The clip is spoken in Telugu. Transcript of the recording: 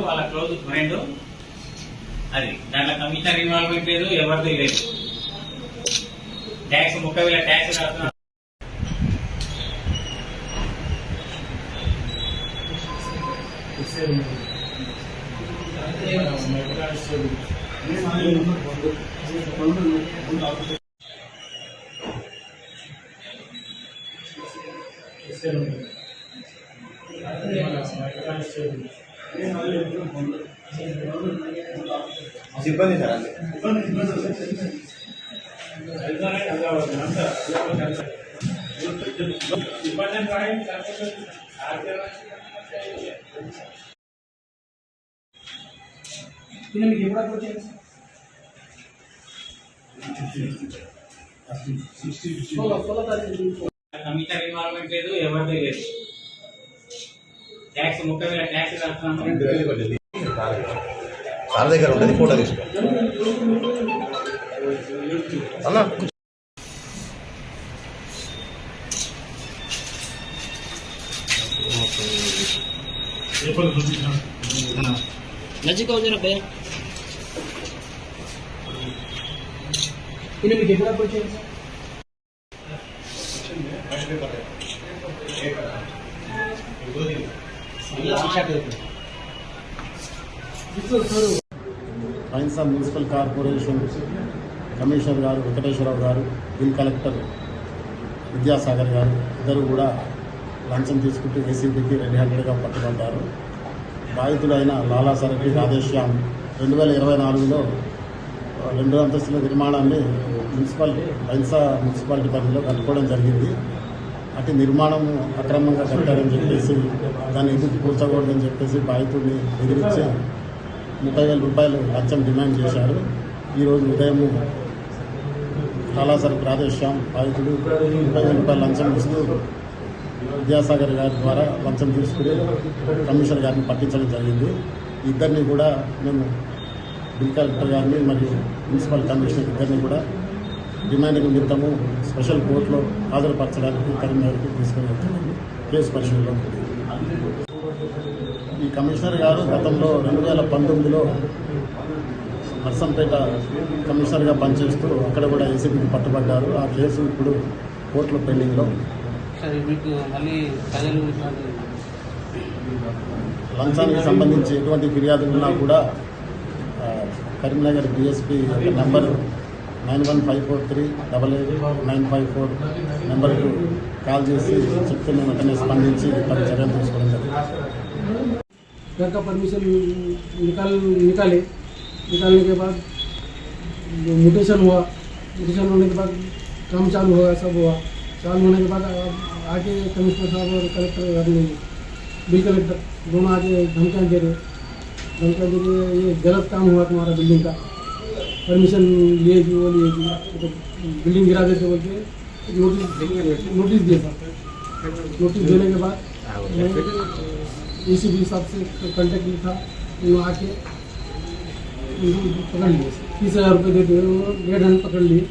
వాళ్ళ క్లోజ్ ఫ్రెండ్ అది దాంట్లో కమిషనర్ ఇన్వాల్వ్మెంట్ లేదు, ఎవరిది లేదు. ట్యాక్స్ 30,000 ట్యాక్స్ రాస్తున్నారు. సిబ్బంది సార్ మీకు ఎప్పుడు వచ్చేది కమిషనర్ ఇన్వాల్వ్మెంట్ లేదు, ఎవరిది లేదు. ట్యాక్స్ 30,000 ట్యాక్స్ రాస్తున్నాం. సార్ దగ్గర ఉంటుంది, ఫోటో తీసుకో అన్నా. नजीक हो जरा भैया इन्हें भी देखना पड़ेगा హైన్సా మున్సిపల్ కార్పొరేషన్ కమిషనర్ గారు వెంకటేశ్వరరావు గారు, బిల్ కలెక్టర్ విద్యాసాగర్ గారు ఇద్దరు కూడా లంచం తీసుకుంటూ ఏసీబీకి రెడ్ హ్యాండెడ్గా పట్టుబడ్డారు. బాధితులైన లాలా సరకి రాధేశ్యామ్ 2024లో 2 అంతస్తుల నిర్మాణాన్ని హైన్సా మున్సిపాలిటీ పరిధిలో కట్టుకోవడం జరిగింది. అటు నిర్మాణం అక్రమంగా కట్టారని చెప్పేసి దాన్ని ఎందుకు కూర్చోకూడదని చెప్పేసి బాధితుడిని బెదిరించి 30,000 రూపాయలు లంచం డిమాండ్ చేశారు. ఈరోజు ఉదయం లాలా సరకి రాధేశ్యామ్ బాధితుడు 30,000 రూపాయలు లంచం ఇస్తూ విద్యాసాగర్ గారి ద్వారా లంచం తీసుకుని కమిషనర్ గారిని పట్టించడం జరిగింది. ఇద్దరిని కూడా మేము బిల్ కలెక్టర్ గారిని మరియు మున్సిపల్ కమిషనర్ ఇద్దరిని కూడా డిమాండింగ్ నిమిత్తము స్పెషల్ కోర్టులో హాజరుపరచడానికి కరీంనగర్కి తీసుకుని వెళ్తున్నాము. కేసు పరిశీలనలో ఈ కమిషనర్ గారు గతంలో 2019లో నర్సంపేట కమిషనర్గా పనిచేస్తూ అక్కడ కూడా ఏసీబీకి పట్టుబడ్డారు. ఆ కేసు ఇప్పుడు కోర్టులో పెండింగ్లో. లంచానికి సంబంధించి ఎటువంటి ఫిర్యాదులు ఉన్నా కూడా కరీంనగర్ డిఎస్పీ నంబర్ 9154388954 నెంబర్కు కాల్ చేసి చెప్తే మేము వెంటనే స్పందించి తగు చర్యలు తీసుకోవడం జరిగింది. घर का परमिशन निकालने के बाद म्यूटेशन हुआ, म्यूटेशन होने के बाद काम चालू हुआ, सब हुआ। चालू होने के बाद आके कमिश्नर साहब और कलेक्टर बिल कलेक्टर दोनों आके धमकियाँ दे रहे, ये गलत काम हुआ तुम्हारा बिल्डिंग का, परमिशन लिएगी वो लिएगी, तो बिल्डिंग गिरा देते बोल के नोटिस दिया था। नोटिस देने के बाद एसीबी साहब से कॉन्टेक्ट भी था, वो आके पकड़ लिए, 30,000 रुपये देते हुए 1.5 पकड़ लिए।